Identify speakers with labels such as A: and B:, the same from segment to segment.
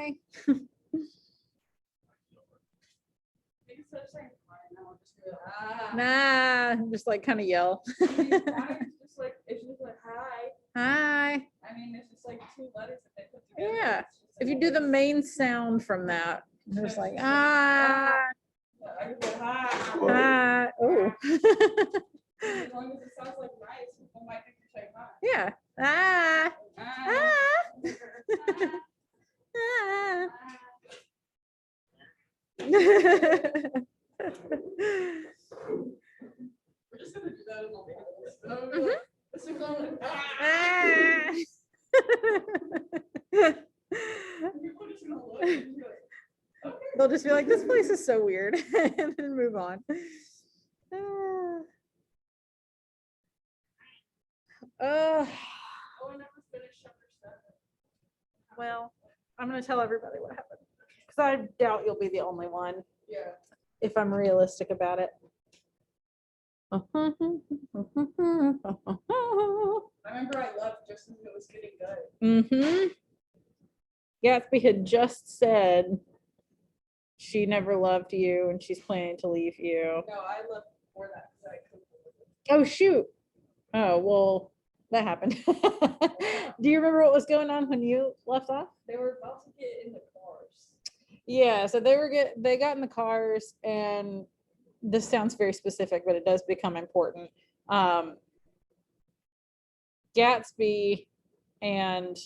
A: Hi. Nah, just like kind of yell.
B: Just like it's just like hi.
A: Hi.
B: I mean, it's just like two letters that they put together.
A: Yeah. If you do the main sound from that, there's like ah.
B: I just said hi.
A: Ah. Oh.
B: As long as it sounds like nice, people might think you're saying hi.
A: Yeah. Ah. Ah. Ah.
B: We're just gonna do that in all the
A: Mhm.
B: It's just going like, ah. People just gonna look and just be like, okay.
A: They'll just be like, this place is so weird, and then move on.
B: Oh, I never finished chapter 7.
A: Well, I'm going to tell everybody what happened because I doubt you'll be the only one
B: Yeah.
A: if I'm realistic about it.
B: I remember I left just as it was getting good.
A: Gatsby had just said she never loved you and she's planning to leave you.
B: No, I left before that because I couldn't believe it.
A: Oh, shoot. Oh, well, that happened. Do you remember what was going on when you left off?
B: They were about to get in the cars.
A: Yeah, so they got in the cars, and this sounds very specific, but it does become important. Gatsby and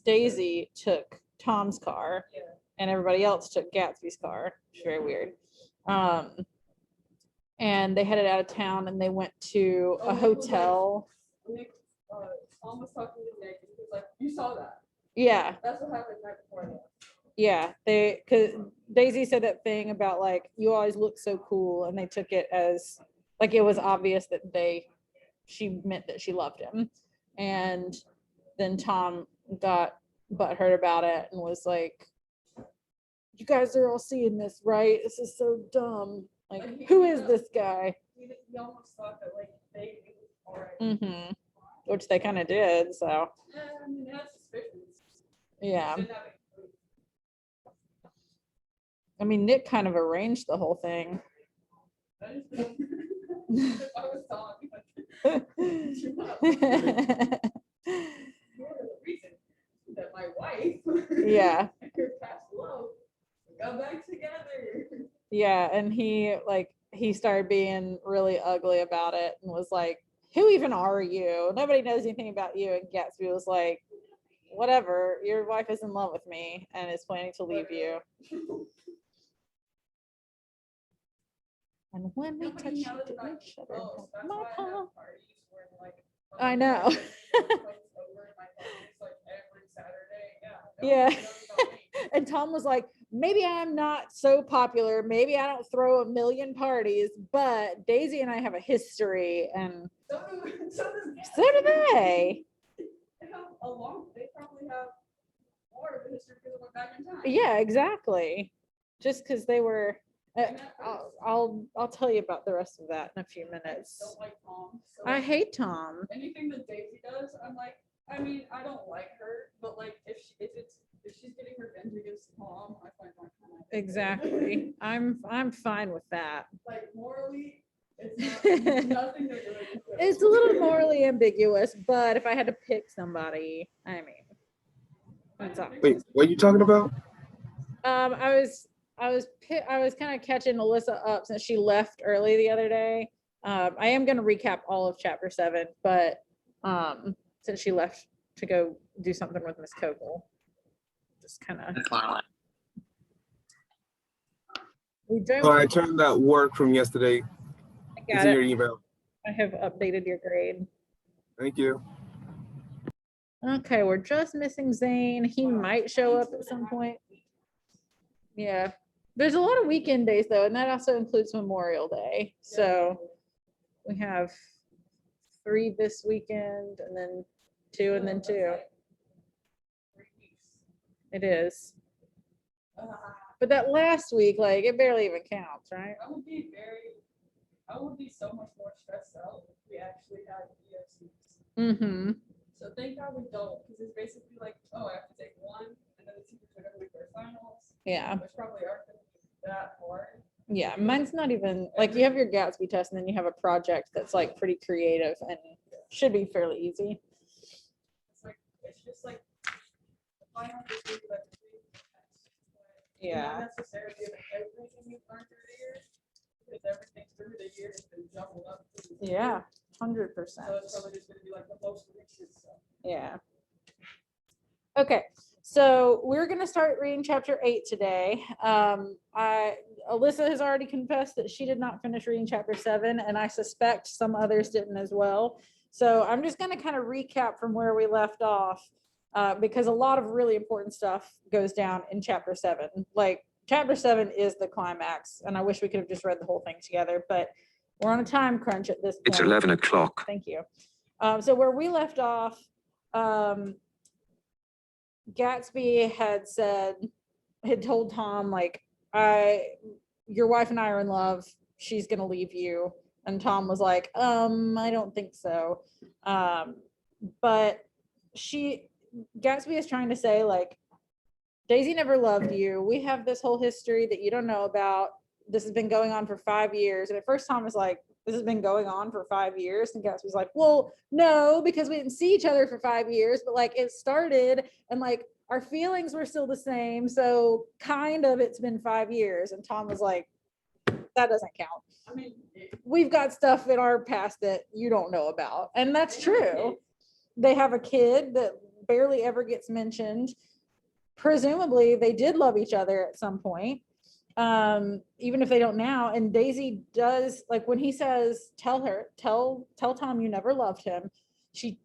A: Daisy took Tom's car,
B: Yeah.
A: and everybody else took Gatsby's car. It's very weird. And they headed out of town, and they went to a hotel.
B: Nick, Tom was talking to Nick, and he was like, "You saw that?"
A: Yeah.
B: That's what happened right before that.
A: Yeah, because Daisy said that thing about like, you always look so cool, and they took it as like it was obvious that she meant that she loved him. And then Tom got butthurt about it and was like, you guys are all seeing this, right? This is so dumb. Like, who is this guy?
B: He almost thought that like they knew already.
A: Mm-hmm. Which they kind of did, so.
B: Yeah, I mean, they had suspicions.
A: Yeah.
B: Didn't have any proof.
A: I mean, Nick kind of arranged the whole thing.
B: I just if I was telling you, you're the reason that my wife
A: Yeah.
B: and her past love got back together.
A: Yeah, and he started being really ugly about it and was like, who even are you? Nobody knows anything about you. And Gatsby was like, whatever, your wife is in love with me and is planning to leave you. And when we touch each other, my palm. I know. Yeah. And Tom was like, maybe I'm not so popular. Maybe I don't throw a million parties, but Daisy and I have a history, and
B: So
A: do they.
B: They probably have more of a history because it went back in time.
A: Yeah, exactly. Just because they were. I'll tell you about the rest of that in a few minutes.
B: I don't like Tom. So
A: I hate Tom.
B: Anything that Daisy does, I'm like, I mean, I don't like her, but like if she's getting revenge against Tom, I find that kind of
A: Exactly. I'm fine with that.
B: like morally, it's nothing they're doing.
A: It's a little morally ambiguous, but if I had to pick somebody, I mean, that's all.
C: Wait, what are you talking about?
A: I was kind of catching Alyssa up since she left early the other day. I am going to recap all of chapter 7, but since she left to go do something with Miss Koval, just kind of.
C: Oh, I turned that work from yesterday. It's in your email.
A: I have updated your grade.
C: Thank you.
A: Okay, we're just missing Zane. He might show up at some point. Yeah. There's a lot of weekend days though, and that also includes Memorial Day. So we have 3 this weekend, and then 2, and then 2. It is. But that last week, like, it barely even counts, right?
B: I would be so much more stressed out if we actually had ESCs.
A: Mm-hmm.
B: So thank God we don't, because it's basically like, oh, I have to take 1 and then the teachers are gonna make their finals,
A: Yeah.
B: which probably aren't gonna be that hard.
A: Yeah, mine's not even like you have your Gatsby test and then you have a project that's like pretty creative and should be fairly easy.
B: It's just like the final just gives you like the
A: Yeah.
B: not necessarily everything you've learned through the years, because everything through the years has been jumbled up.
A: Yeah, 100%.
B: So it's probably just gonna be like the most recent stuff.
A: Yeah. Okay, so we're gonna start reading chapter 8 today. Alyssa has already confessed that she did not finish reading chapter 7, and I suspect some others didn't as well. So I'm just gonna kind of recap from where we left off, because a lot of really important stuff goes down in chapter 7. Like chapter 7 is the climax, and I wish we could have just read the whole thing together, but we're on a time crunch at this point.
D: It's 11 o'clock.
A: Thank you. So where we left off, Gatsby had told Tom, like, your wife and I are in love. She's gonna leave you. And Tom was like, I don't think so. But Gatsby is trying to say, like, Daisy never loved you. We have this whole history that you don't know about. This has been going on for 5 years. And at first Tom was like, this has been going on for 5 years. And Gatsby's like, well, no, because we didn't see each other for 5 years, but like it started and like our feelings were still the same. So kind of it's been 5 years. And Tom was like, that doesn't count.
B: I mean,
A: We've got stuff in our past that you don't know about. And that's true. They have a kid that barely ever gets mentioned. Presumably they did love each other at some point. Even if they don't now. And Daisy does, like when he says, tell Tom you never loved him. She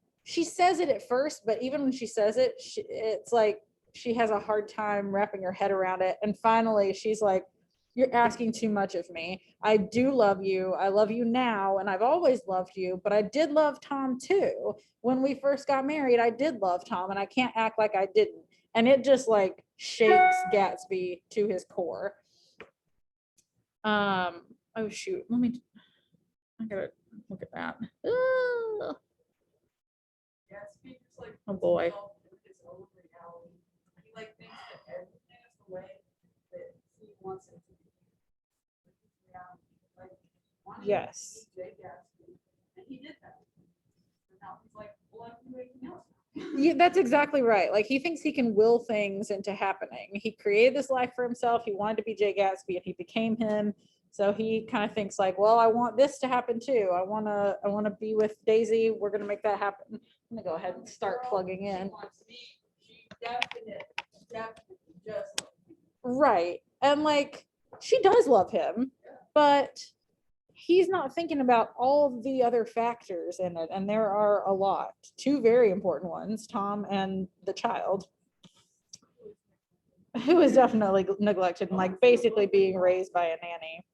A: says it at first, but even when she says it, it's like she has a hard time wrapping her head around it. And finally she's like, you're asking too much of me. I do love you. I love you now. And I've always loved you, but I did love Tom too. When we first got married, I did love Tom and I can't act like I didn't. And it just like shakes Gatsby to his core. Oh shoot, I gotta look at that. Oh boy.
B: His own reality. He like thinks that everything is the way that he wants it to be. Like,
A: Yes.
B: Great Gatsby, and he did that. And now he's like, well, I can do anything else.
A: Yeah, that's exactly right. Like he thinks he can will things into happening. He created this life for himself. He wanted to be Jay Gatsby and he became him. So he kind of thinks like, well, I want this to happen too. I want to be with Daisy. We're going to make that happen. I'm going to go ahead and start plugging in.
B: She definitely just
A: Right. And like, she does love him, but he's not thinking about all the other factors in it. And there are a lot, 2 very important ones, Tom and the child, who is definitely neglected and like basically being raised by a nanny.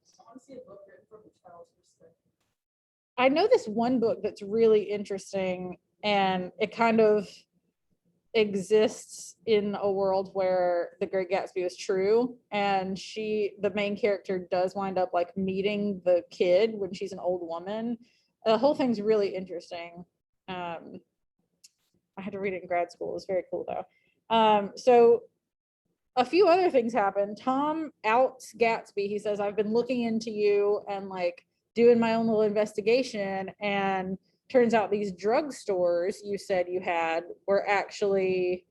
A: I know this one book that's really interesting and it kind of exists in a world where the Great Gatsby was true, and the main character does wind up like meeting the kid when she's an old woman. The whole thing's really interesting. I had to read it in grad school. It was very cool though. So a few other things happen. Tom outs Gatsby. He says, I've been looking into you and like doing my own little investigation, and turns out these drugstores you said you had were actually,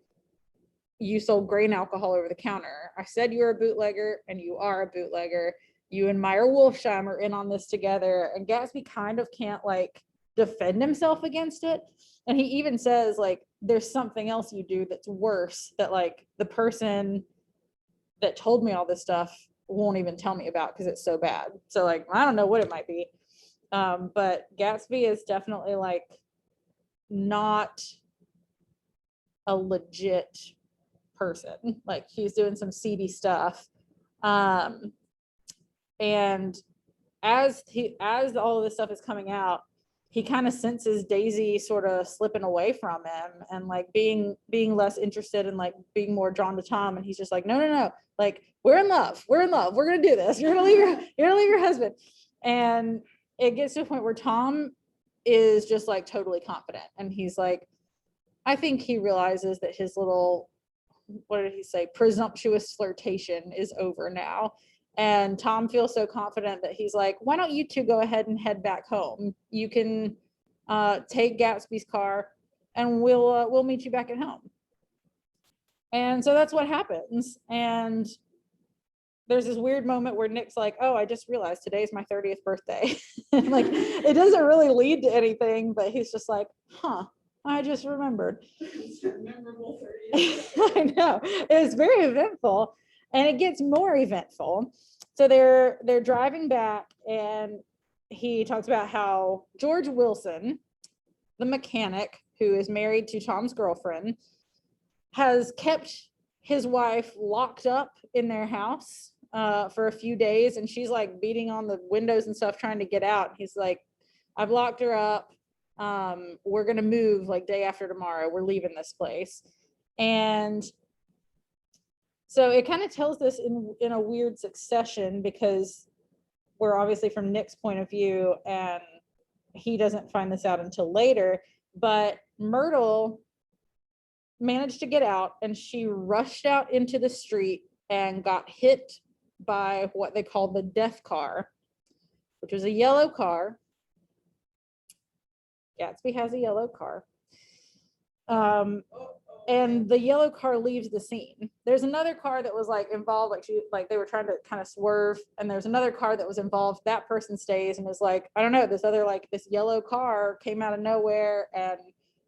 A: you sold grain alcohol over the counter. I said you were a bootlegger and you are a bootlegger. You and Meyer Wolfsheim are in on this together. And Gatsby kind of can't like defend himself against it. And he even says like, there's something else you do that's worse that like the person that told me all this stuff won't even tell me about because it's so bad. So like, I don't know what it might be. But Gatsby is definitely like not a legit person. Like he's doing some seedy stuff. And as all of this stuff is coming out, he kind of senses Daisy sort of slipping away from him and like being less interested and like being more drawn to Tom. And he's just like, no. Like, we're in love. We're going to do this. You're going to leave your husband. And it gets to a point where Tom is just like totally confident. And he's like, I think he realizes that his little what did he say? Presumptuous flirtation is over now. And Tom feels so confident that he's like, why don't you two go ahead and head back home? You can take Gatsby's car and we'll meet you back at home. And so that's what happens. And there's this weird moment where Nick's like, oh, I just realized today's my 30th birthday. Like, it doesn't really lead to anything, but he's just like, huh, I just remembered.
B: Memorable 30th.
A: I know, it's very eventful, and it gets more eventful. So they're driving back, and he talks about how George Wilson, the mechanic who is married to Tom's girlfriend, has kept his wife locked up in their house for a few days, and she's like beating on the windows and stuff trying to get out. He's like, I've locked her up. We're gonna move like day after tomorrow. We're leaving this place. And so it kind of tells this in a weird succession, because we're obviously from Nick's point of view, and he doesn't find this out until later, but Myrtle managed to get out, and she rushed out into the street and got hit by what they call the death car, which was a yellow car. Gatsby has a yellow car. And the yellow car leaves the scene. There's another car that was like involved, like they were trying to kind of swerve, and there's another car that was involved. That person stays and is like, I don't know, this yellow car came out of nowhere and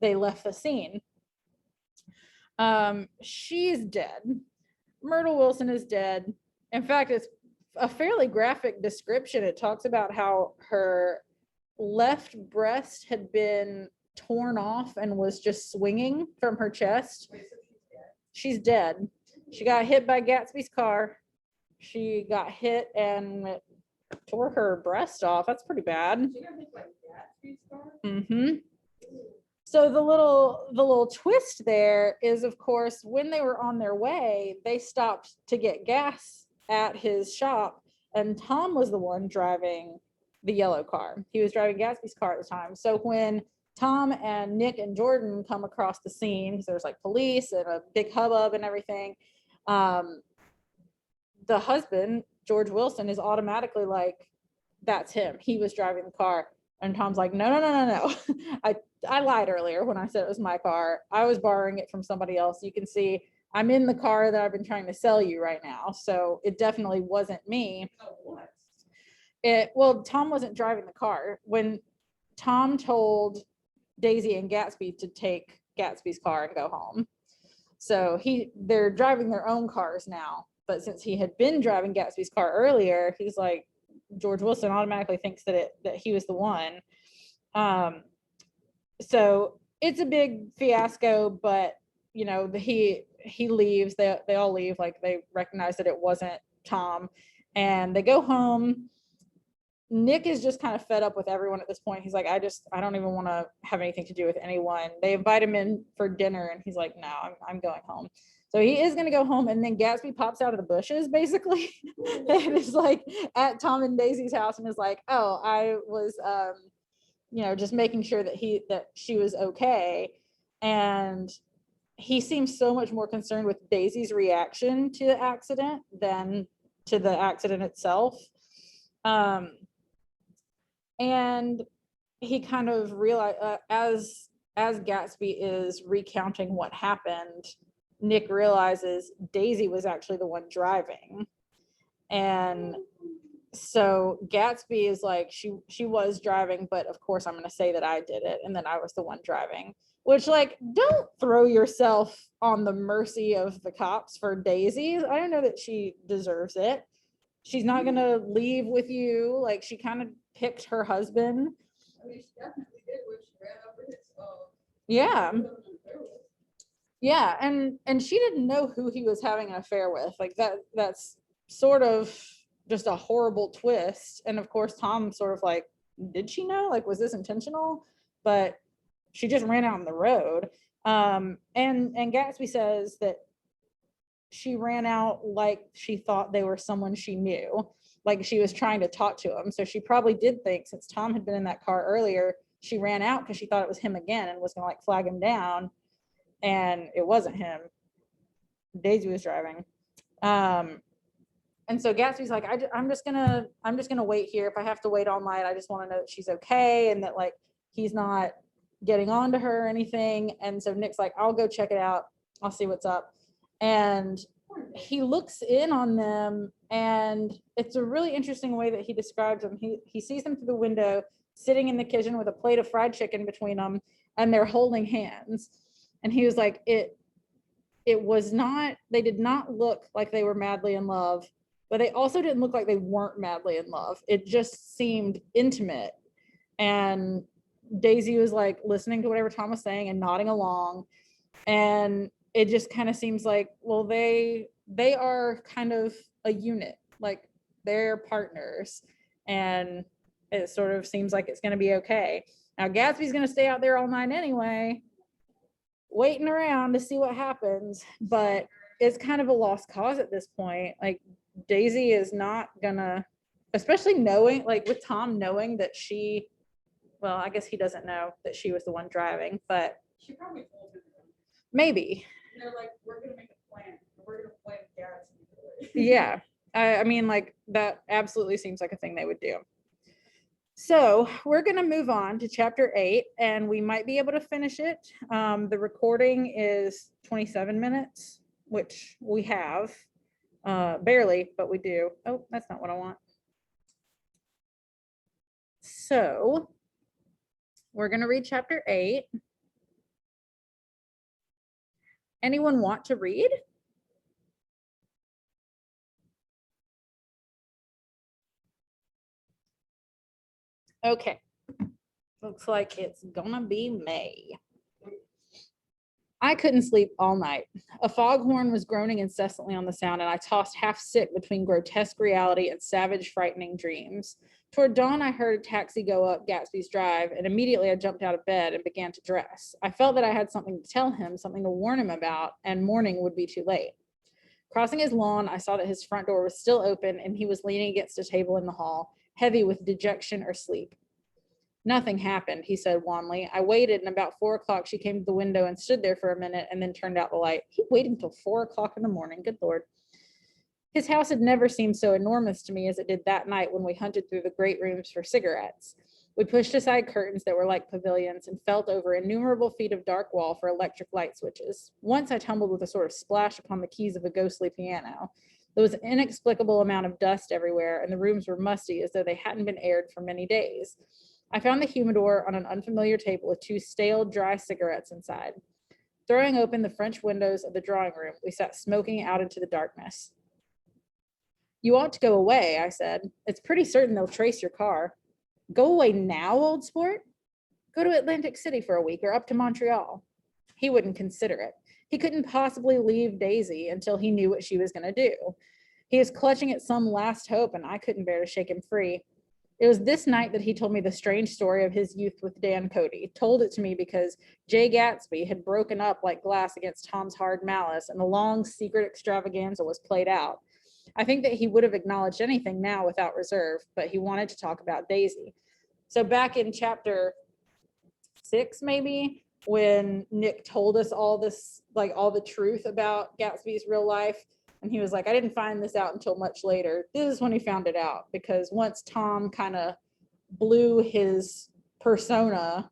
A: they left the scene. She's dead. Myrtle Wilson is dead. In fact, it's a fairly graphic description. It talks about how her left breast had been torn off and was just swinging from her chest.
B: Wait, so
A: She's dead. She got hit by Gatsby's car. She got hit and it tore her breast off. That's pretty bad.
B: She got hit by Gatsby's car?
A: Mm-hmm. So the little twist there is, of course, when they were on their way, they stopped to get gas at his shop, and Tom was the one driving the yellow car. He was driving Gatsby's car at the time. So when Tom and Nick and Jordan come across the scene, because there's like police and a big hubbub and everything, the husband, George Wilson, is automatically like, that's him. He was driving the car. And Tom's like, no. I lied earlier when I said it was my car. I was borrowing it from somebody else. You can see I'm in the car that I've been trying to sell you right now. So it definitely wasn't me.
B: Oh, what?
A: Well, Tom wasn't driving the car. When Tom told Daisy and Gatsby to take Gatsby's car and go home. So they're driving their own cars now. But since he had been driving Gatsby's car earlier, he's like, George Wilson automatically thinks that he was the one. So it's a big fiasco, but you know, he leaves, they all leave, like they recognize that it wasn't Tom, and they go home. Nick is just kind of fed up with everyone at this point. He's like, I don't even want to have anything to do with anyone. They invite him in for dinner and he's like, no, I'm going home. So he is going to go home, and then Gatsby pops out of the bushes basically and is like at Tom and Daisy's house and is like, oh, I was just making sure that she was okay. And he seems so much more concerned with Daisy's reaction to the accident than to the accident itself. And he kind of realized, as Gatsby is recounting what happened, Nick realizes Daisy was actually the one driving. And so Gatsby is like, she was driving, but of course I'm going to say that I did it, and then I was the one driving. Which, like, don't throw yourself on the mercy of the cops for Daisy. I don't know that she deserves it. She's not going to leave with you. Like, she kind of picked her husband.
B: I mean, she definitely did when she ran over his
A: Yeah. Yeah, and she didn't know who he was having an affair with. Like, that's sort of just a horrible twist. And of course, Tom sort of like, did she know? Like, was this intentional? But she just ran out on the road. And Gatsby says that she ran out like she thought they were someone she knew, like she was trying to talk to him. So she probably did think, since Tom had been in that car earlier, she ran out because she thought it was him again and was gonna like flag him down, and it wasn't him. Daisy was driving. And so Gatsby's like, I'm just gonna wait here. If I have to wait all night, I just want to know that she's okay and that like he's not getting on to her or anything. And so Nick's like, I'll go check it out. I'll see what's up. And he looks in on them, and it's a really interesting way that he describes them. He sees them through the window, sitting in the kitchen with a plate of fried chicken between them, and they're holding hands. And he was like, it was not, they did not look like they were madly in love, but they also didn't look like they weren't madly in love. It just seemed intimate. And Daisy was like listening to whatever Tom was saying and nodding along. And it just kind of seems like, well, they are kind of a unit, like they're partners. And it sort of seems like it's going to be okay. Now Gatsby's going to stay out there all night anyway, waiting around to see what happens, but it's kind of a lost cause at this point. Like Daisy is not gonna, especially knowing, like with Tom knowing that she, well, I guess he doesn't know that she was the one driving, but
B: She probably told him.
A: maybe.
B: And they're like, we're gonna make a plan. We're gonna plan Gatsby.
A: Yeah, I mean, like that absolutely seems like a thing they would do. So we're going to move on to chapter 8, and we might be able to finish it. The recording is 27 minutes, which we have barely, but we do. Oh, that's not what I want. So we're going to read chapter 8. Anyone want to read? Okay. Looks like it's gonna be May. I couldn't sleep all night. A foghorn was groaning incessantly on the sound, and I tossed half sick between grotesque reality and savage, frightening dreams. Toward dawn, I heard a taxi go up Gatsby's drive, and immediately I jumped out of bed and began to dress. I felt that I had something to tell him, something to warn him about, and morning would be too late. Crossing his lawn, I saw that his front door was still open, and he was leaning against a table in the hall, heavy with dejection or sleep. Nothing happened, he said wanly. I waited, and about 4 o'clock she came to the window and stood there for a minute and then turned out the light. He waited until 4 o'clock in the morning. Good Lord. His house had never seemed so enormous to me as it did that night when we hunted through the great rooms for cigarettes. We pushed aside curtains that were like pavilions and felt over innumerable feet of dark wall for electric light switches. Once I tumbled with a sort of splash upon the keys of a ghostly piano. There was an inexplicable amount of dust everywhere, and the rooms were musty as though they hadn't been aired for many days. I found the humidor on an unfamiliar table with 2 stale, dry cigarettes inside. Throwing open the French windows of the drawing room, we sat smoking out into the darkness. You ought to go away, I said. It's pretty certain they'll trace your car. Go away now, old sport? Go to Atlantic City for a week or up to Montreal. He wouldn't consider it. He couldn't possibly leave Daisy until he knew what she was going to do. He was clutching at some last hope, and I couldn't bear to shake him free. It was this night that he told me the strange story of his youth with Dan Cody. Told it to me because Jay Gatsby had broken up like glass against Tom's hard malice, and the long secret extravaganza was played out. I think that he would have acknowledged anything now without reserve, but he wanted to talk about Daisy. So back in chapter 6, maybe, when Nick told us all this, like all the truth about Gatsby's real life, and he was like, I didn't find this out until much later. This is when he found it out, because once Tom kind of blew his persona,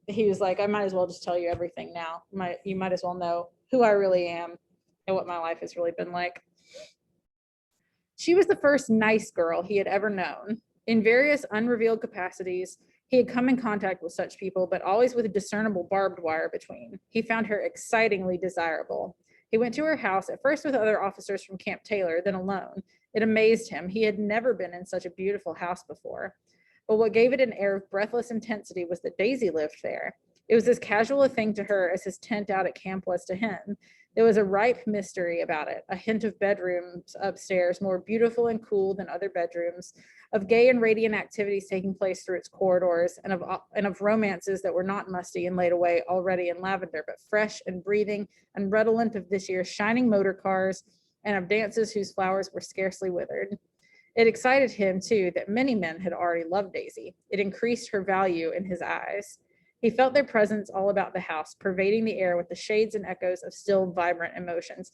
A: he was like, I might as well just tell you everything now. You might as well know who I really am and what my life has really been like. She was the first nice girl he had ever known. In various unrevealed capacities, he had come in contact with such people, but always with a discernible barbed wire between. He found her excitingly desirable. He went to her house, at first with other officers from Camp Taylor, then alone. It amazed him. He had never been in such a beautiful house before. But what gave it an air of breathless intensity was that Daisy lived there. It was as casual a thing to her as his tent out at camp was to him. There was a ripe mystery about it, a hint of bedrooms upstairs, more beautiful and cool than other bedrooms, of gay and radiant activities taking place through its corridors, and of romances that were not musty and laid away already in lavender, but fresh and breathing and redolent of this year's shining motor cars, and of dances whose flowers were scarcely withered. It excited him, too, that many men had already loved Daisy. It increased her value in his eyes. He felt their presence all about the house, pervading the air with the shades and echoes of still vibrant emotions.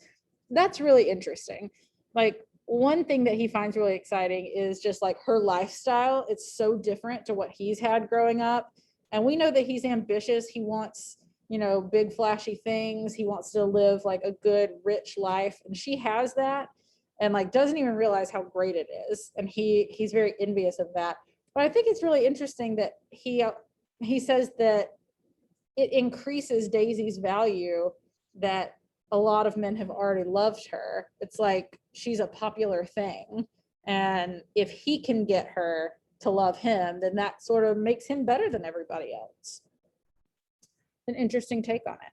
A: That's really interesting. Like, one thing that he finds really exciting is just like her lifestyle. It's so different to what he's had growing up. And we know that he's ambitious. He wants, big flashy things. He wants to live like a good, rich life. And she has that and like doesn't even realize how great it is. And he's very envious of that. But I think it's really interesting that he says that it increases Daisy's value that a lot of men have already loved her. It's like she's a popular thing. And if he can get her to love him, then that sort of makes him better than everybody else. An interesting take on it.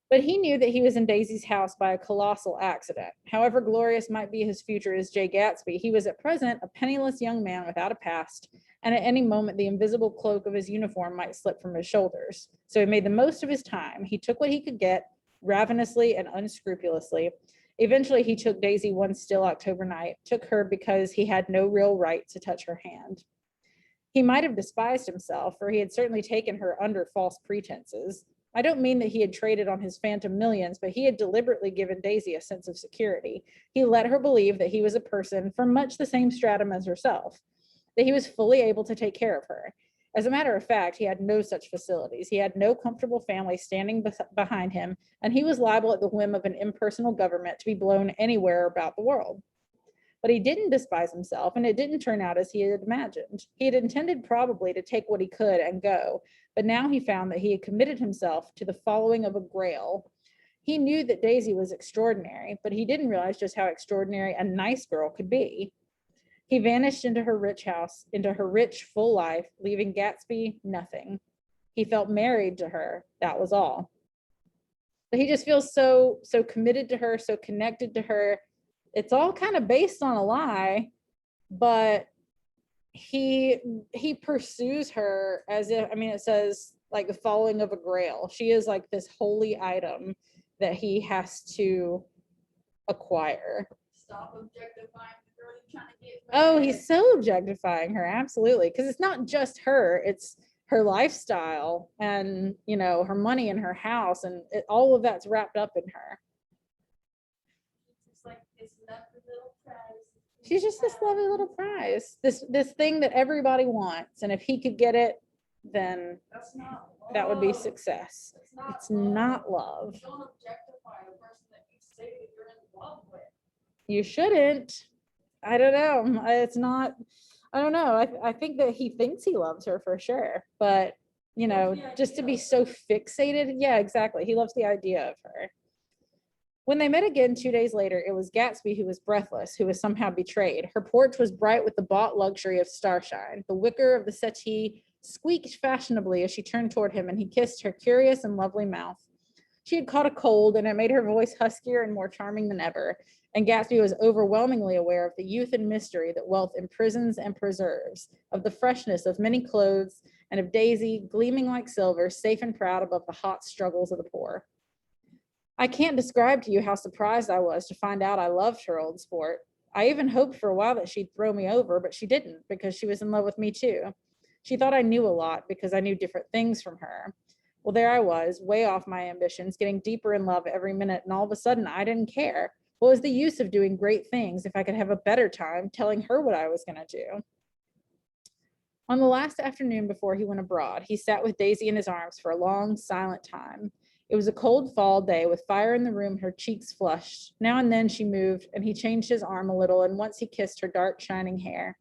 A: But he knew that he was in Daisy's house by a colossal accident. However glorious might be his future as Jay Gatsby, he was at present a penniless young man without a past, and at any moment the invisible cloak of his uniform might slip from his shoulders. So he made the most of his time. He took what he could get, ravenously and unscrupulously. Eventually, he took Daisy one still October night, took her because he had no real right to touch her hand. He might have despised himself, for he had certainly taken her under false pretenses. I don't mean that he had traded on his phantom millions, but he had deliberately given Daisy a sense of security. He let her believe that he was a person from much the same stratum as herself, that he was fully able to take care of her. As a matter of fact, he had no such facilities. He had no comfortable family standing behind him, and he was liable at the whim of an impersonal government to be blown anywhere about the world. But he didn't despise himself, and it didn't turn out as he had imagined. He had intended probably to take what he could and go, but now he found that he had committed himself to the following of a grail. He knew that Daisy was extraordinary, but he didn't realize just how extraordinary a nice girl could be. He vanished into her rich house, into her rich, full life, leaving Gatsby nothing. He felt married to her, that was all. But he just feels so committed to her, so connected to her. It's all kind of based on a lie, but he pursues her as if, it says like the following of a grail. She is like this holy item that he has to acquire.
B: Stop objectifying the girl you're trying to get.
A: Oh, he's so objectifying her, absolutely. Because it's not just her, it's her lifestyle and, her money and her house, and all of that's wrapped up in her.
B: It's like this lovely little prize.
A: She's just this lovely little prize, this thing that everybody wants. And if he could get it, then
B: That's not love.
A: that would be success. It's not love.
B: You don't objectify the person that you say that you're in love with.
A: You shouldn't. I don't know. It's not, I don't know. I think that he thinks he loves her for sure, but just to be so fixated. Yeah, exactly. He loves the idea of her. When they met again 2 days later, it was Gatsby who was breathless, who was somehow betrayed. Her porch was bright with the bought luxury of starshine. The wicker of the settee squeaked fashionably as she turned toward him, and he kissed her curious and lovely mouth. She had caught a cold, and it made her voice huskier and more charming than ever. And Gatsby was overwhelmingly aware of the youth and mystery that wealth imprisons and preserves, of the freshness of many clothes, and of Daisy, gleaming like silver, safe and proud above the hot struggles of the poor. I can't describe to you how surprised I was to find out I loved her, old sport. I even hoped for a while that she'd throw me over, but she didn't, because she was in love with me too. She thought I knew a lot because I knew different things from her. Well, there I was, way off my ambitions, getting deeper in love every minute, and all of a sudden I didn't care. What was the use of doing great things if I could have a better time telling her what I was going to do? On the last afternoon before he went abroad, he sat with Daisy in his arms for a long, silent time. It was a cold fall day with fire in the room, her cheeks flushed. Now and then she moved, and he changed his arm a little, and once he kissed her dark, shining hair.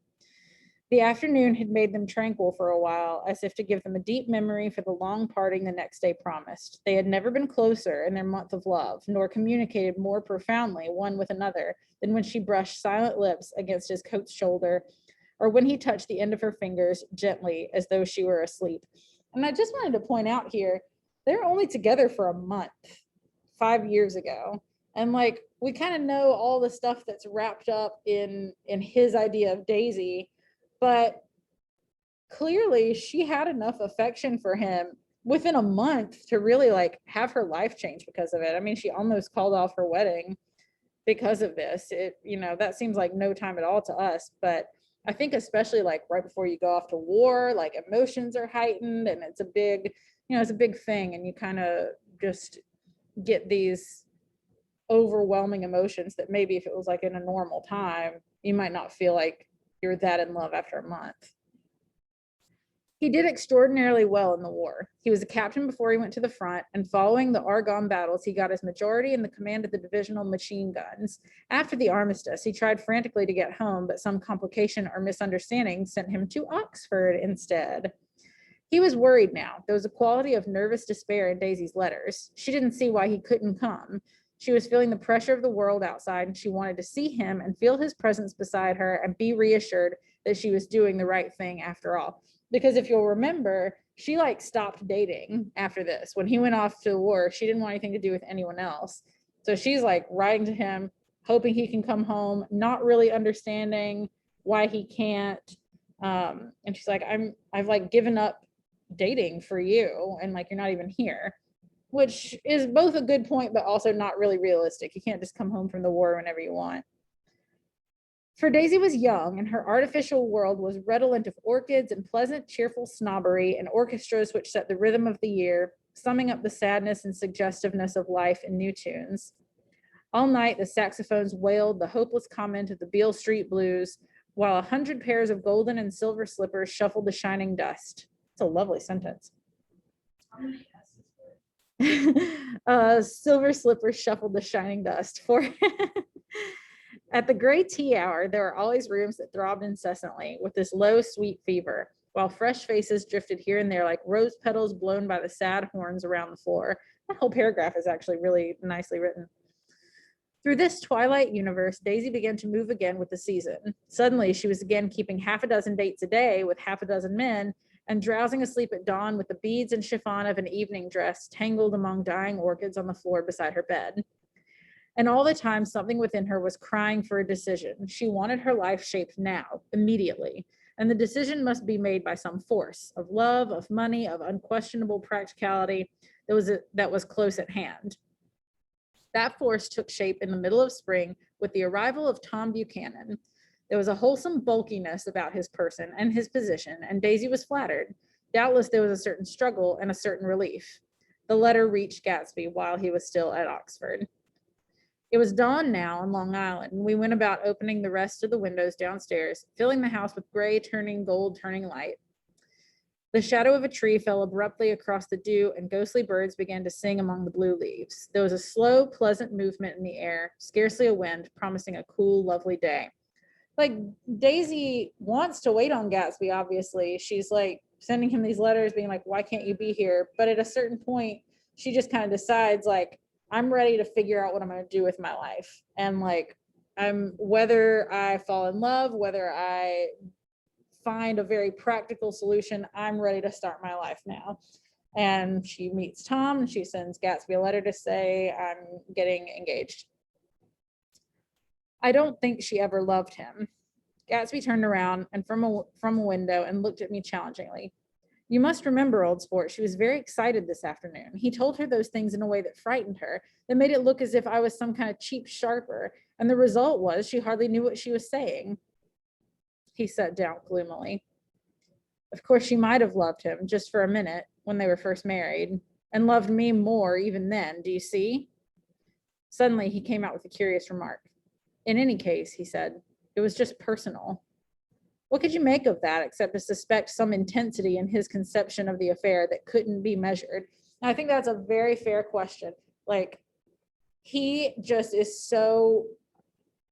A: The afternoon had made them tranquil for a while, as if to give them a deep memory for the long parting the next day promised. They had never been closer in their month of love, nor communicated more profoundly one with another than when she brushed silent lips against his coat's shoulder, or when he touched the end of her fingers gently as though she were asleep. And I just wanted to point out here, they were only together for a month, 5 years ago. And like, we kind of know all the stuff that's wrapped up in his idea of Daisy, but clearly she had enough affection for him within a month to really like have her life change because of it. She almost called off her wedding because of this. That seems like no time at all to us, but I think especially like right before you go off to war, like emotions are heightened and it's a big, it's a big thing. And you kind of just get these overwhelming emotions that maybe if it was like in a normal time, you might not feel like you're that in love after a month. He did extraordinarily well in the war. He was a captain before he went to the front, and following the Argonne battles, he got his majority in the command of the divisional machine guns. After the armistice, he tried frantically to get home, but some complication or misunderstanding sent him to Oxford instead. He was worried now. There was a quality of nervous despair in Daisy's letters. She didn't see why he couldn't come. She was feeling the pressure of the world outside, and she wanted to see him and feel his presence beside her and be reassured that she was doing the right thing after all. Because if you'll remember, she like stopped dating after this. When he went off to the war, she didn't want anything to do with anyone else. So she's like writing to him, hoping he can come home, not really understanding why he can't. And she's like, I've like given up dating for you, and like you're not even here, which is both a good point, but also not really realistic. You can't just come home from the war whenever you want. For Daisy was young, and her artificial world was redolent of orchids and pleasant, cheerful snobbery and orchestras which set the rhythm of the year, summing up the sadness and suggestiveness of life in new tunes. All night, the saxophones wailed the hopeless comment of the Beale Street Blues, while 100 pairs of golden and silver slippers shuffled the shining dust. It's a lovely sentence.
B: How many S's?
A: Silver slippers shuffled the shining dust. For at the gray tea hour, there were always rooms that throbbed incessantly with this low, sweet fever, while fresh faces drifted here and there like rose petals blown by the sad horns around the floor. That whole paragraph is actually really nicely written. Through this twilight universe, Daisy began to move again with the season. Suddenly, she was again keeping half a dozen dates a day with half a dozen men, and drowsing asleep at dawn with the beads and chiffon of an evening dress tangled among dying orchids on the floor beside her bed. And all the time, something within her was crying for a decision. She wanted her life shaped now, immediately. And the decision must be made by some force of love, of money, of unquestionable practicality that was close at hand. That force took shape in the middle of spring with the arrival of Tom Buchanan. There was a wholesome bulkiness about his person and his position, and Daisy was flattered. Doubtless there was a certain struggle and a certain relief. The letter reached Gatsby while he was still at Oxford. It was dawn now on Long Island, and we went about opening the rest of the windows downstairs, filling the house with gray turning gold turning light. The shadow of a tree fell abruptly across the dew, and ghostly birds began to sing among the blue leaves. There was a slow, pleasant movement in the air, scarcely a wind, promising a cool, lovely day. Like, Daisy wants to wait on Gatsby, obviously. She's like sending him these letters being like, why can't you be here? But at a certain point, she just kind of decides like, I'm ready to figure out what I'm going to do with my life. And like, whether I fall in love, whether I find a very practical solution, I'm ready to start my life now. And she meets Tom and she sends Gatsby a letter to say, I'm getting engaged. I don't think she ever loved him. Gatsby turned around and from a window and looked at me challengingly. You must remember, old sport, she was very excited this afternoon. He told her those things in a way that frightened her, that made it look as if I was some kind of cheap sharper, and the result was she hardly knew what she was saying. He sat down gloomily. Of course, she might have loved him, just for a minute, when they were first married, and loved me more even then, do you see? Suddenly, he came out with a curious remark. In any case, he said, it was just personal. What could you make of that, except to suspect some intensity in his conception of the affair that couldn't be measured? And I think that's a very fair question. Like, he just is so,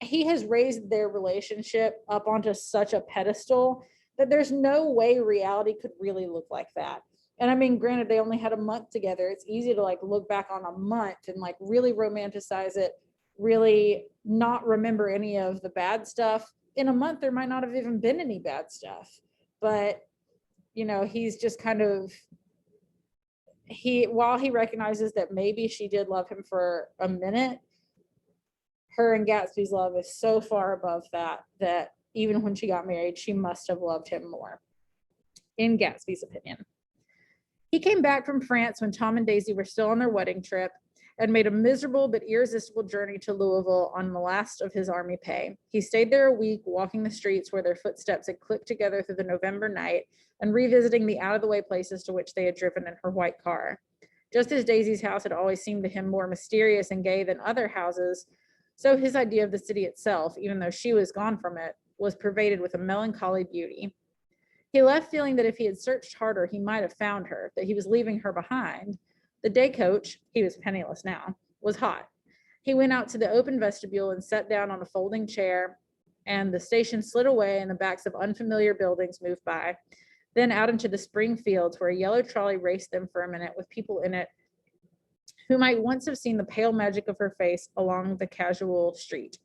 A: he has raised their relationship up onto such a pedestal that there's no way reality could really look like that. And I mean, granted, they only had a month together. It's easy to like look back on a month and like really romanticize it, really not remember any of the bad stuff. In a month, there might not have even been any bad stuff, but you know, he's just kind of, while he recognizes that maybe she did love him for a minute, her and Gatsby's love is so far above that even when she got married, she must have loved him more, in Gatsby's opinion. He came back from France when Tom and Daisy were still on their wedding trip, and made a miserable but irresistible journey to Louisville on the last of his army pay. He stayed there a week, walking the streets where their footsteps had clicked together through the November night and revisiting the out-of-the-way places to which they had driven in her white car. Just as Daisy's house had always seemed to him more mysterious and gay than other houses, so his idea of the city itself, even though she was gone from it, was pervaded with a melancholy beauty. He left feeling that if he had searched harder, he might have found her, that he was leaving her behind. The day coach, he was penniless now, was hot. He went out to the open vestibule and sat down on a folding chair, and the station slid away and the backs of unfamiliar buildings moved by, then out into the spring fields where a yellow trolley raced them for a minute with people in it who might once have seen the pale magic of her face along the casual street.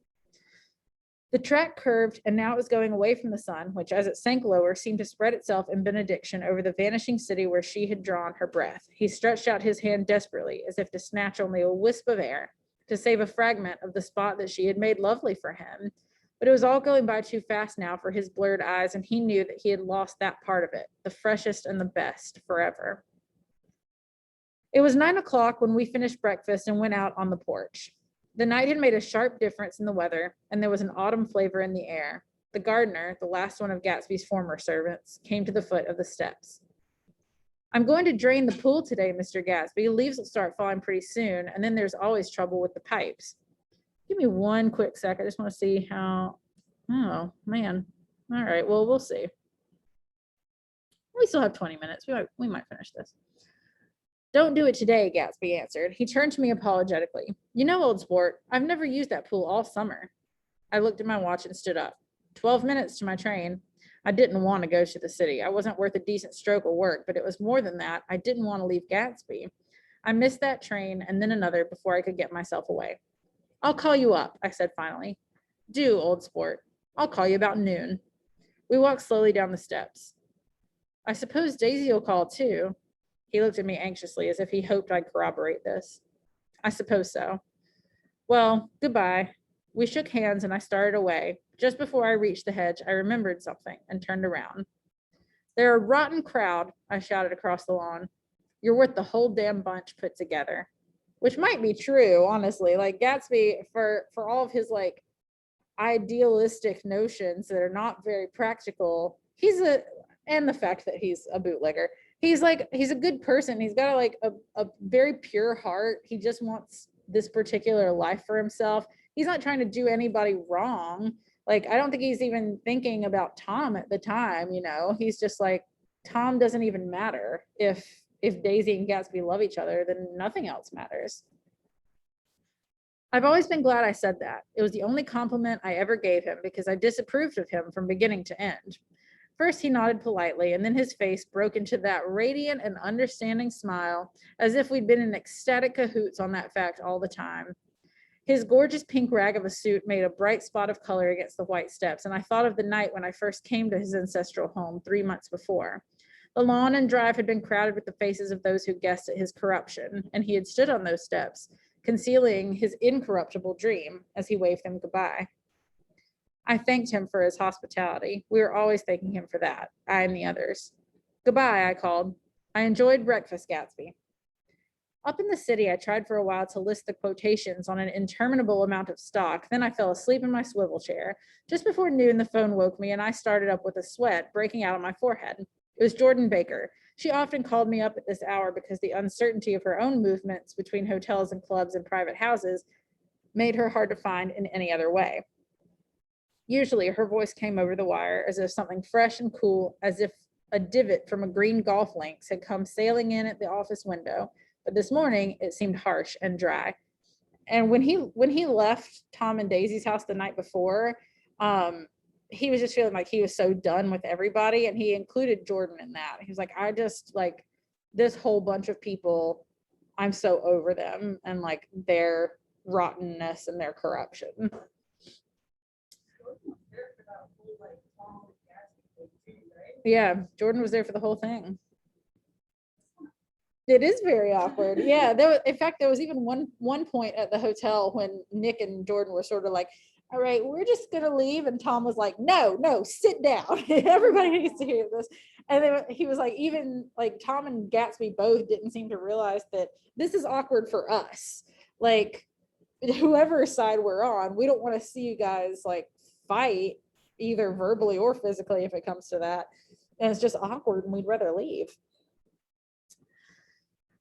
A: The track curved, and now it was going away from the sun, which, as it sank lower, seemed to spread itself in benediction over the vanishing city where she had drawn her breath. He stretched out his hand desperately, as if to snatch only a wisp of air, to save a fragment of the spot that she had made lovely for him. But it was all going by too fast now for his blurred eyes, and he knew that he had lost that part of it, the freshest and the best, forever. It was 9 o'clock when we finished breakfast and went out on the porch. The night had made a sharp difference in the weather, and there was an autumn flavor in the air. The gardener, the last one of Gatsby's former servants, came to the foot of the steps. "I'm going to drain the pool today, Mr. Gatsby. Leaves will start falling pretty soon, and then there's always trouble with the pipes." Give me one quick sec. I just want to see how, oh, man. All right, well, we'll see. We still have 20 minutes. We might finish this. "Don't do it today," Gatsby answered. He turned to me apologetically. "You know, old sport, I've never used that pool all summer." I looked at my watch and stood up. 12 minutes to my train. I didn't want to go to the city. I wasn't worth a decent stroke of work, but it was more than that. I didn't want to leave Gatsby. I missed that train and then another before I could get myself away. "I'll call you up," I said finally. "Do, old sport. I'll call you about noon." We walked slowly down the steps. "I suppose Daisy will call too." He looked at me anxiously as if he hoped I'd corroborate this. "I suppose so." "Well, goodbye." We shook hands and I started away. Just before I reached the hedge, I remembered something and turned around. "They're a rotten crowd," I shouted across the lawn. "You're worth the whole damn bunch put together." Which might be true, honestly. Like Gatsby, for all of his like idealistic notions that are not very practical, and the fact that he's a bootlegger, he's a good person. He's got a very pure heart. He just wants this particular life for himself. He's not trying to do anybody wrong. Like, I don't think he's even thinking about Tom at the time, you know. He's just like, Tom doesn't even matter. If Daisy and Gatsby love each other, then nothing else matters. I've always been glad I said that. It was the only compliment I ever gave him because I disapproved of him from beginning to end. First, he nodded politely, and then his face broke into that radiant and understanding smile, as if we'd been in ecstatic cahoots on that fact all the time. His gorgeous pink rag of a suit made a bright spot of color against the white steps, and I thought of the night when I first came to his ancestral home 3 months before. The lawn and drive had been crowded with the faces of those who guessed at his corruption, and he had stood on those steps, concealing his incorruptible dream as he waved them goodbye. I thanked him for his hospitality. We were always thanking him for that, I and the others. "Goodbye," I called. "I enjoyed breakfast, Gatsby." Up in the city, I tried for a while to list the quotations on an interminable amount of stock. Then I fell asleep in my swivel chair. Just before noon, the phone woke me, and I started up with a sweat breaking out on my forehead. It was Jordan Baker. She often called me up at this hour because the uncertainty of her own movements between hotels and clubs and private houses made her hard to find in any other way. Usually her voice came over the wire as if something fresh and cool, as if a divot from a green golf links had come sailing in at the office window. But this morning it seemed harsh and dry. And when he left Tom and Daisy's house the night before, he was just feeling like he was so done with everybody, and he included Jordan in that. He was like, I just like this whole bunch of people, I'm so over them and like their rottenness and their corruption. Yeah, Jordan was there for the whole thing. It is very awkward. Yeah, in fact, there was even one point at the hotel when Nick and Jordan were sort of like, all right, we're just gonna leave, and Tom was like, no, sit down. Everybody needs to hear this. And then he was like, even like Tom and Gatsby both didn't seem to realize that this is awkward for us. like whoever side we're on, we don't want to see you guys like fight either verbally or physically if it comes to that. And it's just awkward and we'd rather leave.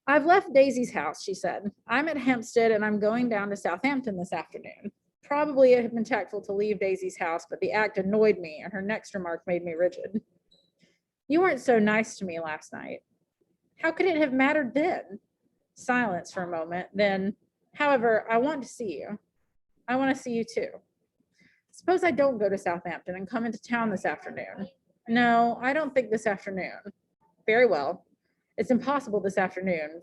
A: I've left Daisy's house, she said. I'm at Hempstead and I'm going down to Southampton this afternoon. Probably it had been tactful to leave Daisy's house, but the act annoyed me and her next remark made me rigid. You weren't so nice to me last night. How could it have mattered then? Silence for a moment, then, however, I want to see you. I want to see you too. Suppose I don't go to Southampton and come into town this afternoon. No, I don't think this afternoon. Very well. It's impossible this afternoon.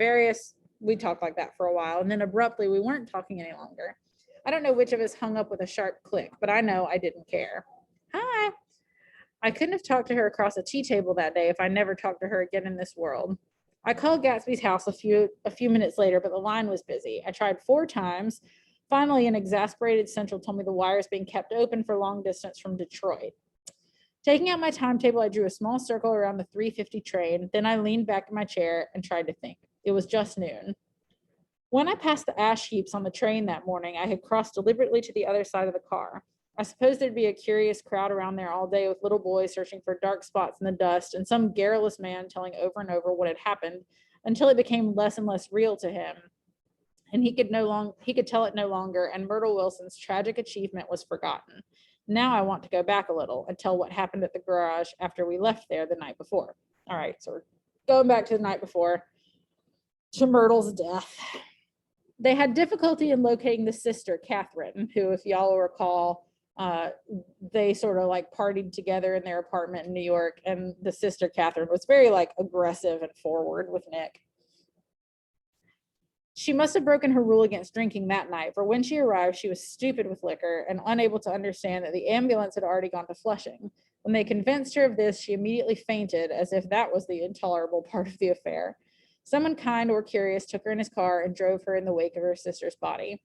A: We talked like that for a while, and then abruptly we weren't talking any longer. I don't know which of us hung up with a sharp click, but I know I didn't care. Hi. I couldn't have talked to her across a tea table that day if I never talked to her again in this world. I called Gatsby's house a few minutes later, but the line was busy. I tried 4 times. Finally, an exasperated central told me the wire is being kept open for long distance from Detroit. Taking out my timetable, I drew a small circle around the 3:50 train. Then I leaned back in my chair and tried to think. It was just noon. When I passed the ash heaps on the train that morning, I had crossed deliberately to the other side of the car. I suppose there'd be a curious crowd around there all day with little boys searching for dark spots in the dust and some garrulous man telling over and over what had happened until it became less and less real to him. And he could tell it no longer, and Myrtle Wilson's tragic achievement was forgotten. Now I want to go back a little and tell what happened at the garage after we left there the night before. All right, so we're going back to the night before, to Myrtle's death. They had difficulty in locating the sister, Catherine, who, if y'all will recall, they sort of like partied together in their apartment in New York, and the sister, Catherine, was very like aggressive and forward with Nick. She must have broken her rule against drinking that night, for when she arrived, she was stupid with liquor and unable to understand that the ambulance had already gone to Flushing. When they convinced her of this, she immediately fainted, as if that was the intolerable part of the affair. Someone kind or curious took her in his car and drove her in the wake of her sister's body.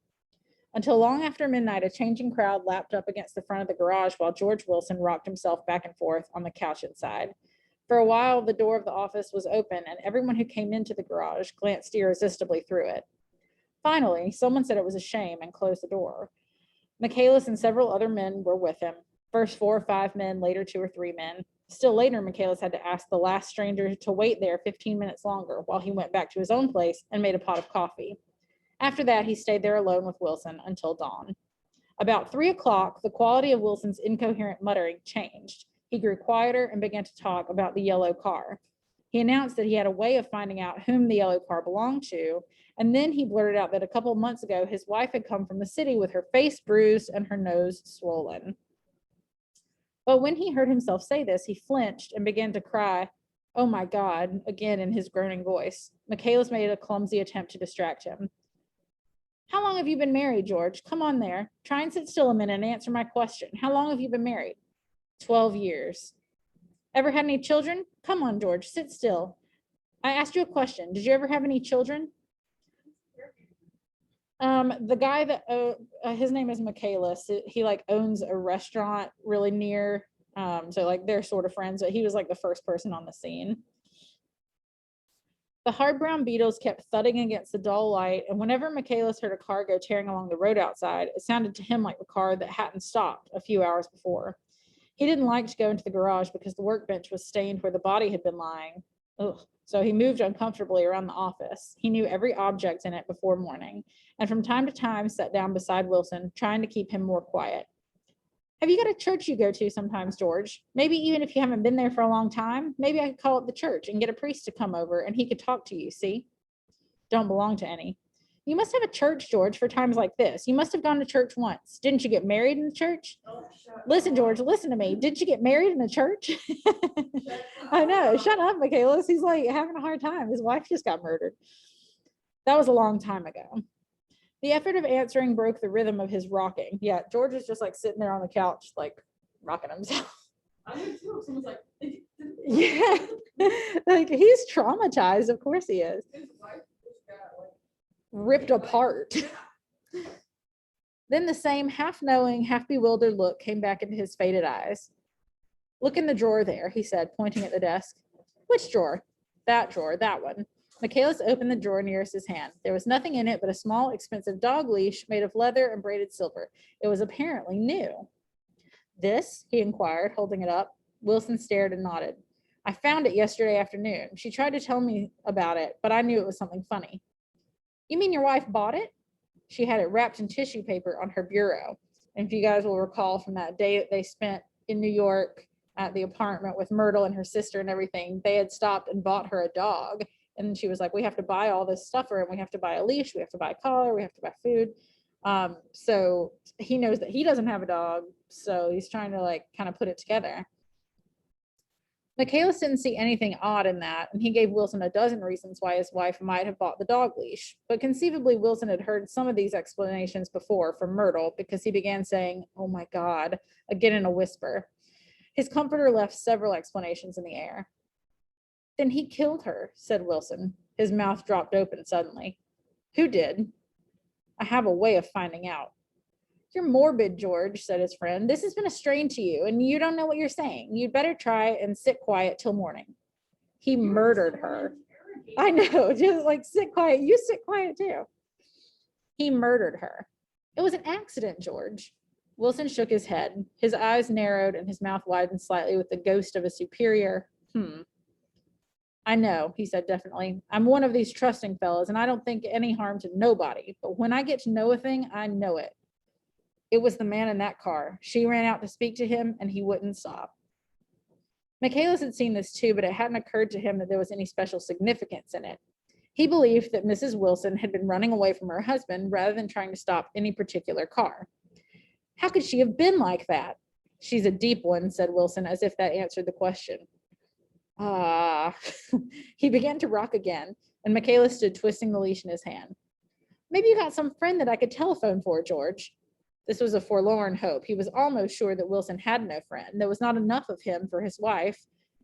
A: Until long after midnight, a changing crowd lapped up against the front of the garage while George Wilson rocked himself back and forth on the couch inside. For a while, the door of the office was open, and everyone who came into the garage glanced irresistibly through it. Finally, someone said it was a shame and closed the door. Michaelis and several other men were with him. First 4 or 5 men, later 2 or 3 men. Still later, Michaelis had to ask the last stranger to wait there 15 minutes longer while he went back to his own place and made a pot of coffee. After that, he stayed there alone with Wilson until dawn. About 3 o'clock, the quality of Wilson's incoherent muttering changed. He grew quieter and began to talk about the yellow car. He announced that he had a way of finding out whom the yellow car belonged to, and then he blurted out that a couple of months ago, his wife had come from the city with her face bruised and her nose swollen. But when he heard himself say this, he flinched and began to cry, "Oh my God," again in his groaning voice. Michaelis made a clumsy attempt to distract him. "How long have you been married, George? Come on there. Try and sit still a minute and answer my question. How long have you been married?" 12 years. Ever had any children? Come on, George, sit still. I asked you a question. Did you ever have any children? The guy that, his name is Michaelis. He like owns a restaurant really near, so like they're sort of friends, but he was like the first person on the scene. The hard brown beetles kept thudding against the dull light, and whenever Michaelis heard a car go tearing along the road outside, it sounded to him like the car that hadn't stopped a few hours before. He didn't like to go into the garage because the workbench was stained where the body had been lying. Ugh. So he moved uncomfortably around the office. He knew every object in it before morning, and from time to time sat down beside Wilson, trying to keep him more quiet. Have you got a church you go to sometimes, George? Maybe even if you haven't been there for a long time, maybe I could call up the church and get a priest to come over and he could talk to you, see? Don't belong to any. You must have a church, George, for times like this. You must have gone to church once. Didn't you get married in the church? Listen, George, listen to me. Didn't you get married in the church? I know. Shut up, Michaelis. He's like having a hard time. His wife just got murdered. That was a long time ago. The effort of answering broke the rhythm of his rocking. Yeah, George is just like sitting there on the couch, like rocking himself.
B: I would too. Someone's like,
A: Yeah, like he's traumatized. Of course he is.
B: his wife just got like
A: Ripped apart. Then the same half-knowing, half-bewildered look came back into his faded eyes. Look in the drawer there, he said, pointing at the desk. Which drawer? That drawer, that one. Michaelis opened the drawer nearest his hand. There was nothing in it but a small, expensive dog leash made of leather and braided silver. It was apparently new. This? He inquired, holding it up. Wilson stared and nodded. I found it yesterday afternoon. She tried to tell me about it, but I knew it was something funny. You mean your wife bought it? She had it wrapped in tissue paper on her bureau. And if you guys will recall from that day that they spent in New York at the apartment with Myrtle and her sister and everything, they had stopped and bought her a dog. And she was like, we have to buy all this stuff for her, and we have to buy a leash, we have to buy a collar, we have to buy food. So he knows that he doesn't have a dog, so he's trying to like kind of put it together. Michaelis didn't see anything odd in that, and he gave Wilson a dozen reasons why his wife might have bought the dog leash. But conceivably, Wilson had heard some of these explanations before from Myrtle, because he began saying, oh my God, again in a whisper. His comforter left several explanations in the air. Then he killed her, said Wilson. His mouth dropped open suddenly. Who did? I have a way of finding out. You're morbid, George, said his friend. This has been a strain to you, and you don't know what you're saying. You'd better try and sit quiet till morning. He murdered her. I know, just like sit quiet. You sit quiet too. He murdered her. It was an accident, George. Wilson shook his head. His eyes narrowed and his mouth widened slightly with the ghost of a superior, I know, he said definitely. I'm one of these trusting fellows, and I don't think any harm to nobody. But when I get to know a thing, I know it. It was the man in that car. She ran out to speak to him, and he wouldn't stop. Michaelis had seen this too, but it hadn't occurred to him that there was any special significance in it. He believed that Mrs. Wilson had been running away from her husband rather than trying to stop any particular car. How could she have been like that? She's a deep one, said Wilson, as if that answered the question. He began to rock again, and Michaelis stood twisting the leash in his hand. Maybe you got some friend that I could telephone for, George. This was a forlorn hope. He was almost sure that Wilson had no friend. There was not enough of him for his wife.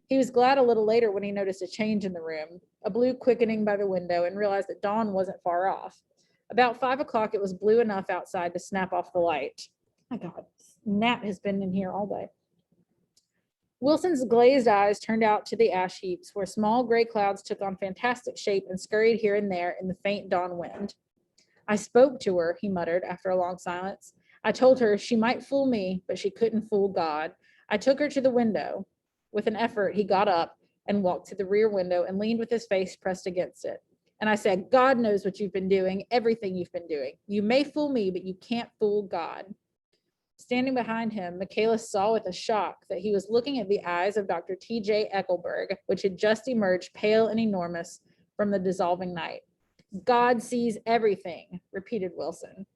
A: He was glad a little later when he noticed a change in the room, a blue quickening by the window, and realized that dawn wasn't far off. About 5 o'clock, it was blue enough outside to snap off the light. My God, Nat has been in here all day. Wilson's glazed eyes turned out to the ash heaps, where small gray clouds took on fantastic shape and scurried here and there in the faint dawn wind. I spoke to her, he muttered after a long silence. I told her she might fool me, but she couldn't fool God. I took her to the window. With an effort, he got up and walked to the rear window and leaned with his face pressed against it. And I said, God knows what you've been doing, everything you've been doing. You may fool me, but you can't fool God. Standing behind him, Michaelis saw with a shock that he was looking at the eyes of Dr. T.J. Eckelberg, which had just emerged pale and enormous from the dissolving night. God sees everything, repeated Wilson.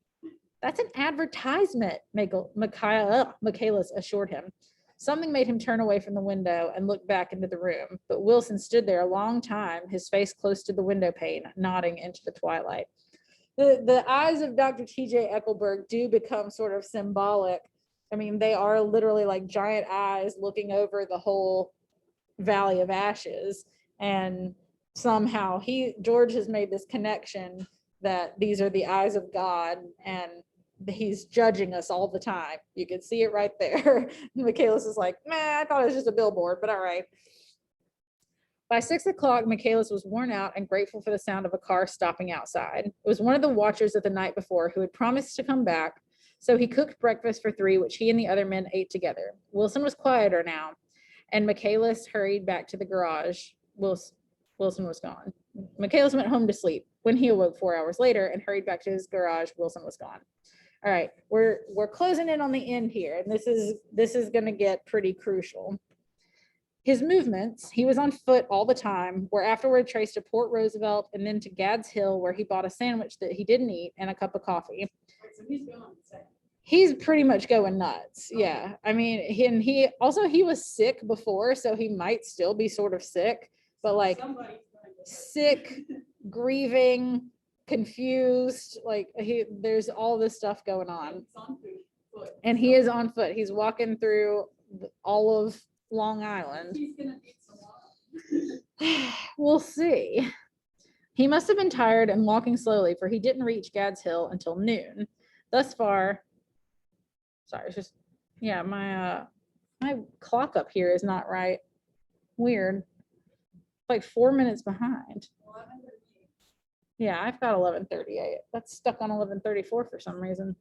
A: That's an advertisement, Michaelis assured him. Something made him turn away from the window and look back into the room, but Wilson stood there a long time, his face close to the window pane, nodding into the twilight. The eyes of Dr. T.J. Eckelberg do become sort of symbolic. I mean, they are literally like giant eyes looking over the whole Valley of Ashes. And somehow George has made this connection that these are the eyes of God, and he's judging us all the time. You can see it right there. Michaelis is like, I thought it was just a billboard, but all right. By 6 o'clock, Michaelis was worn out and grateful for the sound of a car stopping outside. It was one of the watchers of the night before who had promised to come back, so he cooked breakfast for 3, which he and the other men ate together. Wilson was quieter now, and Michaelis hurried back to the garage. Wilson was gone. Michaelis went home to sleep. When he awoke 4 hours later and hurried back to his garage, Wilson was gone. All right, we're closing in on the end here, and this is going to get pretty crucial. His movements, he was on foot all the time, were afterward traced to Port Roosevelt and then to Gadd's Hill, where he bought a sandwich that he didn't eat and a cup of coffee.
B: So he's going insane.
A: He's pretty much going nuts. Yeah. I mean, he was sick before, so he might still be sort of sick, but like sick, grieving, confused, like there's all this stuff going on. And he is on foot. He's walking through all of Long Island.
B: He's gonna need some
A: We'll see. He must have been tired and walking slowly, for he didn't reach Gadd's Hill until noon. Thus far, sorry, it's just, yeah, my clock up here is not right. Weird. like 4 minutes behind.
B: 11:38.
A: Yeah, I've got 11:38. That's stuck on 11:34 for some reason.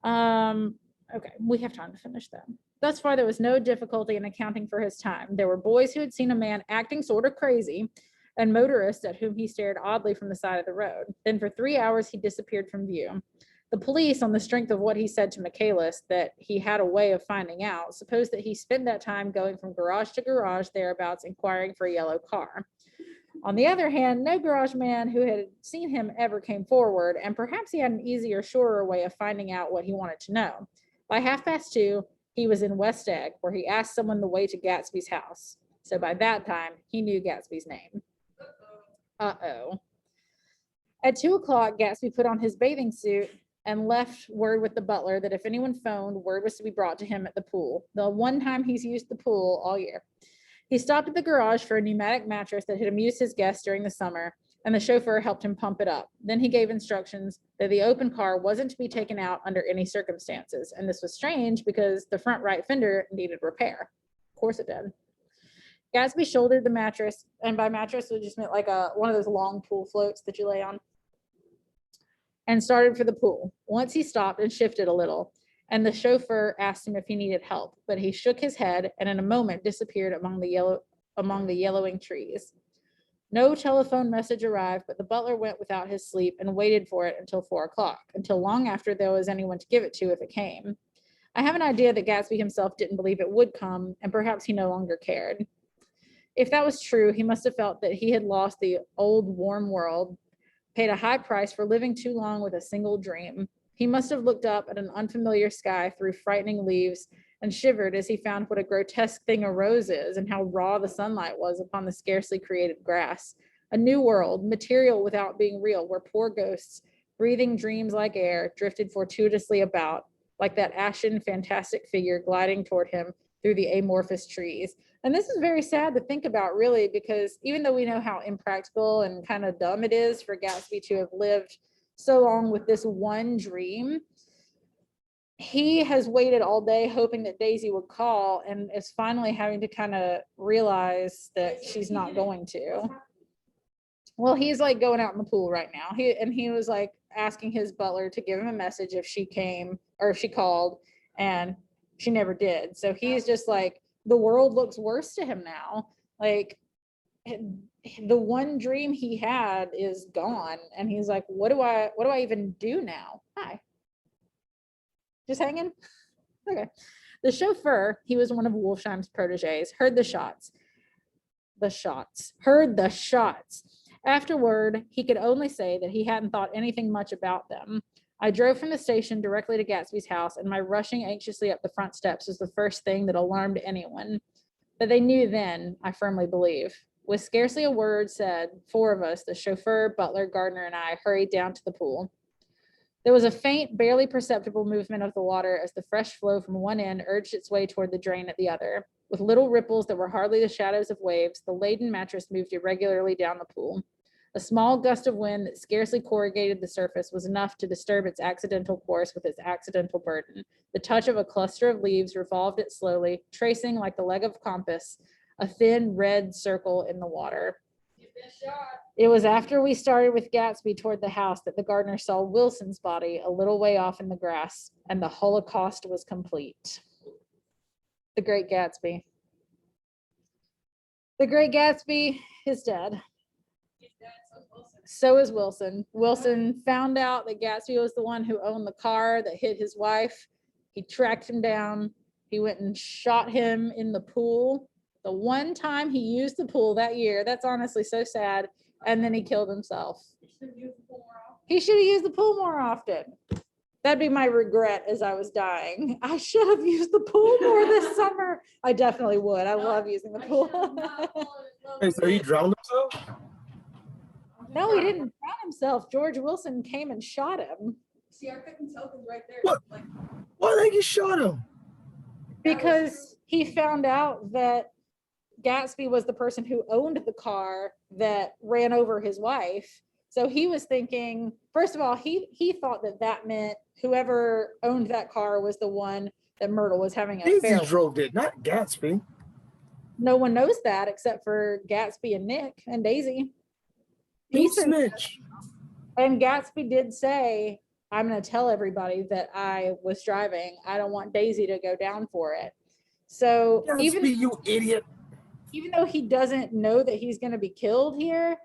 A: Okay, we have time to finish that. Thus far, there was no difficulty in accounting for his time. There were boys who had seen a man acting sort of crazy, and motorists at whom he stared oddly from the side of the road. Then for 3 hours, he disappeared from view. The police, on the strength of what he said to Michaelis, that he had a way of finding out, supposed that he spent that time going from garage to garage thereabouts, inquiring for a yellow car. On the other hand, no garage man who had seen him ever came forward, and perhaps he had an easier, surer way of finding out what he wanted to know. By 2:30, he was in West Egg, where he asked someone the way to Gatsby's house. So by that time, he knew Gatsby's name. Uh-oh. At 2 o'clock, Gatsby put on his bathing suit and left word with the butler that if anyone phoned, word was to be brought to him at the pool. The one time he's used the pool all year. He stopped at the garage for a pneumatic mattress that had amused his guests during the summer, and the chauffeur helped him pump it up. Then he gave instructions that the open car wasn't to be taken out under any circumstances. And this was strange because the front right fender needed repair. Of course it did. Gatsby shouldered the mattress, and by mattress we just meant like one of those long pool floats that you lay on, and started for the pool. Once he stopped and shifted a little, and the chauffeur asked him if he needed help, but he shook his head and in a moment disappeared among the yellowing trees. No telephone message arrived, but the butler went without his sleep and waited for it until 4 o'clock, until long after there was anyone to give it to if it came. I have an idea that Gatsby himself didn't believe it would come, and perhaps he no longer cared. If that was true, he must have felt that he had lost the old warm world, paid a high price for living too long with a single dream. He must have looked up at an unfamiliar sky through frightening leaves and shivered as he found what a grotesque thing a rose is and how raw the sunlight was upon the scarcely created grass. A new world, material without being real, where poor ghosts, breathing dreams like air, drifted fortuitously about, like that ashen, fantastic figure gliding toward him through the amorphous trees. And this is very sad to think about, really, because even though we know how impractical and kind of dumb it is for Gatsby to have lived so long with this one dream, he has waited all day hoping that Daisy would call, and is finally having to kind of realize that she's not going to. Well, he's like going out in the pool right now. He was like asking his butler to give him a message if she came or if she called, and she never did. So he's just like, the world looks worse to him now. Like, the one dream he had is gone, and he's like, what do I even do now? Hi. Just hanging? Okay. The chauffeur, he was one of Wolfsheim's proteges, heard the shots. Afterward, he could only say that he hadn't thought anything much about them. I drove from the station directly to Gatsby's house, and my rushing anxiously up the front steps was the first thing that alarmed anyone. But they knew then, I firmly believe. With scarcely a word said, 4 of us, the chauffeur, butler, gardener, and I, hurried down to the pool. There was a faint, barely perceptible movement of the water as the fresh flow from one end urged its way toward the drain at the other. With little ripples that were hardly the shadows of waves, the laden mattress moved irregularly down the pool. A small gust of wind that scarcely corrugated the surface was enough to disturb its accidental course with its accidental burden. The touch of a cluster of leaves revolved it slowly, tracing, like the leg of a compass, a thin red circle in the water. It was after we started with Gatsby toward the house that the gardener saw Wilson's body a little way off in the grass, and the Holocaust was complete. The Great Gatsby. The Great Gatsby is dead. So is Wilson. Wilson found out that Gatsby was the one who owned the car that hit his wife. He tracked him down. He went and shot him in the pool. The one time he used the pool that year, that's honestly so sad. And then he killed himself. He should have used the pool more often. That'd be my regret as I was dying. I should have used the pool more this summer. I definitely would. I love using the pool.
C: Hey, so he drowned himself?
A: No, he didn't drown himself. George Wilson came and shot him.
B: See, I couldn't tell because right there.
C: What?
B: Like,
C: Why did he shot him?
A: Because he found out that Gatsby was the person who owned the car that ran over his wife. So he was thinking, first of all, he thought that meant whoever owned that car was the one that Myrtle was having an affair
C: Daisy
A: with.
C: drove it, not Gatsby.
A: no one knows that except for Gatsby and Nick and Daisy.
C: You snitch.
A: And Gatsby did say, I'm going to tell everybody that I was driving. I don't want Daisy to go down for it. So
C: Gatsby, you idiot.
A: Even though he doesn't know that he's going to be killed here,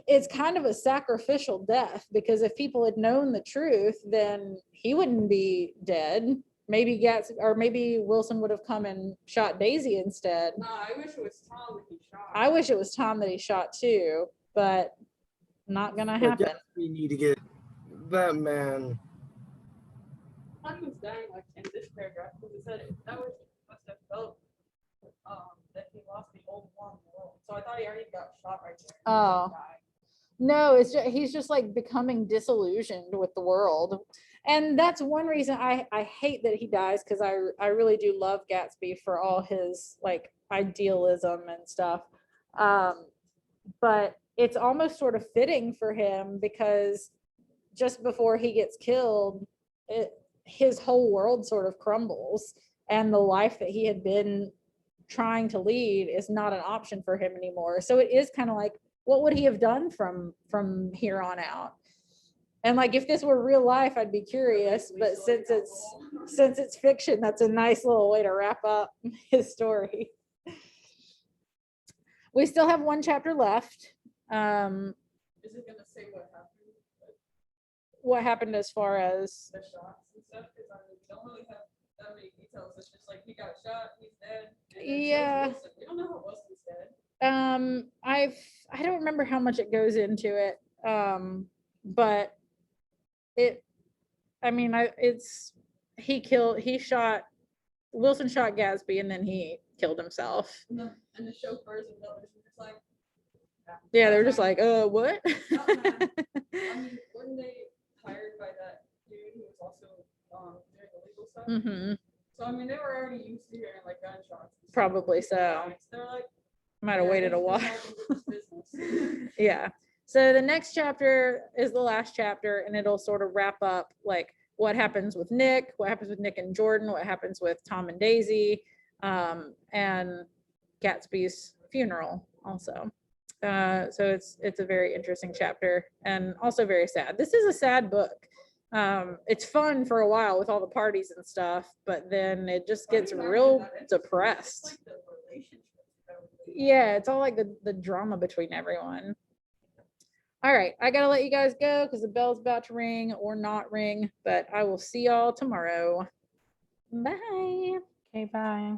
A: it's kind of a sacrificial death, because if people had known the truth, then he wouldn't be dead. Maybe maybe Wilson would have come and shot Daisy instead.
B: I wish it was Tom that he shot.
A: I wish it was Tom that he shot too, but not gonna happen.
C: We need to get that man.
B: I thought he was dying like in this paragraph, because it said that was must have felt that he lost the old warm world. So I thought he already got shot right there.
A: Oh. No, it's just, he's just like becoming disillusioned with the world. And that's one reason I hate that he dies, because I really do love Gatsby for all his like idealism and stuff. But it's almost sort of fitting for him, because just before he gets killed, his whole world sort of crumbles, and the life that he had been trying to lead is not an option for him anymore. So it is kind of like, what would he have done from here on out? And like, if this were real life, I'd be curious, but since it's fiction, that's a nice little way to wrap up his story. We still have one chapter left.
B: Is it gonna say what happened?
A: What happened as far as
B: the shots and stuff? Because I mean, we don't really have that many details. It's just like he got shot, he's dead.
A: Yeah.
B: We don't know how Wilson's dead.
A: I don't remember how much it goes into it. But Wilson shot Gatsby, and then he killed himself.
B: And the chauffeurs and others were just like,
A: yeah, they were just like, what?
B: I mean, weren't they hired by that dude who was also doing the legal stuff?
A: Mm-hmm.
B: So I mean, they were already used to hearing like gunshots.
A: Probably so.
B: They're like,
A: might have waited a while. Yeah. So the next chapter is the last chapter, and it'll sort of wrap up like what happens with Nick, what happens with Nick and Jordan, what happens with Tom and Daisy, and Gatsby's funeral also. So it's a very interesting chapter, and also very sad. This is a sad book. It's fun for a while with all the parties and stuff, but then it just gets real depressed. Yeah, it's all like the drama between everyone. All right, I gotta let you guys go because the bell's about to ring or not ring, but I will see y'all tomorrow. Bye.
D: Okay, bye.